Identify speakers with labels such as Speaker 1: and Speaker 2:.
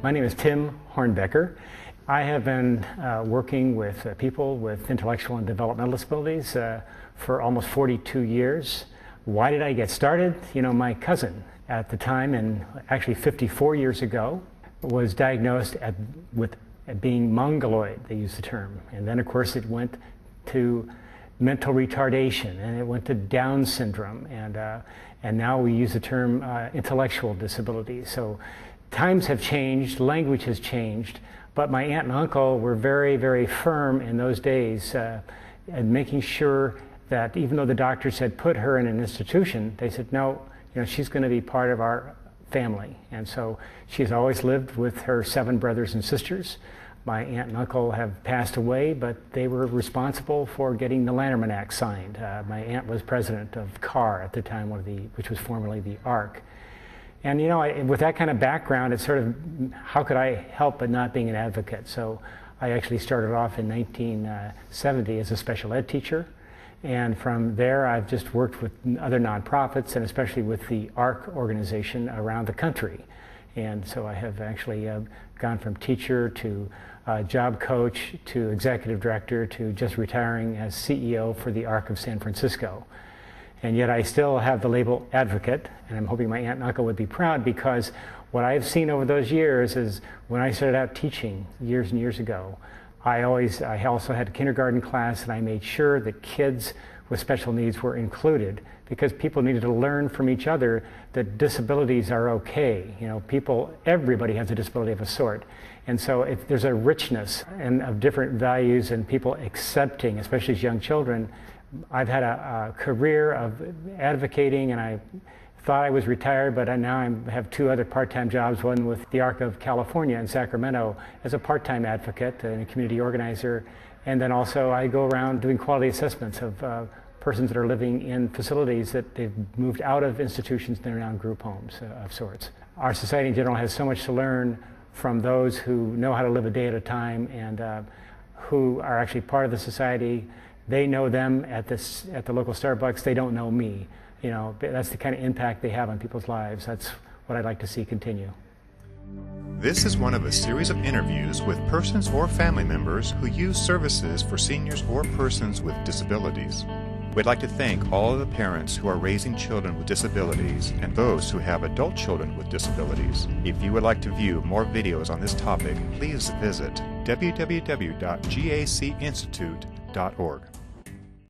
Speaker 1: My name is Tim Hornbecker. I have been working with people with intellectual and developmental disabilities for almost 42 years. Why did I get started? You know, my cousin at the time, and actually 54 years ago, was diagnosed with being mongoloid, they use the term. And then of course it went to mental retardation, and it went to Down syndrome, and now we use the term intellectual disability. So times have changed, language has changed, but my aunt and uncle were very, very firm in those days at making sure that even though the doctors had put her in an institution, they said, no, you know, she's going to be part of our family. And so she's always lived with her 7 brothers and sisters. My aunt and uncle have passed away, but they were responsible for getting the Lanterman Act signed. My aunt was president of CAR at the time, which was formerly the ARC. And you know, with that kind of background, it's sort of, how could I help but not being an advocate? So I actually started off in 1970 as a special ed teacher. And from there, I've just worked with other nonprofits, and especially with the ARC organization around the country. And so I have actually gone from teacher to job coach to executive director to just retiring as CEO for the ARC of San Francisco. And yet I still have the label advocate, and I'm hoping my aunt and uncle would be proud, because what I've seen over those years is when I started out teaching years and years ago, I also had a kindergarten class, and I made sure that kids with special needs were included, because people needed to learn from each other that disabilities are okay. You know, everybody has a disability of a sort. And so if there's a richness of different values and people accepting, especially as young children. I've had a career of advocating, and I thought I was retired, but now I have 2 other part-time jobs, one with the ARC of California in Sacramento as a part-time advocate and a community organizer. And then also I go around doing quality assessments of persons that are living in facilities that they've moved out of institutions and they're now in group homes of sorts. Our society in general has so much to learn from those who know how to live a day at a time, and who are actually part of the society. They know them at the local Starbucks. They don't know me. You know, that's the kind of impact they have on people's lives. That's what I'd like to see continue.
Speaker 2: This is one of a series of interviews with persons or family members who use services for seniors or persons with disabilities. We'd like to thank all of the parents who are raising children with disabilities and those who have adult children with disabilities. If you would like to view more videos on this topic, please visit www.gacinstitute.org.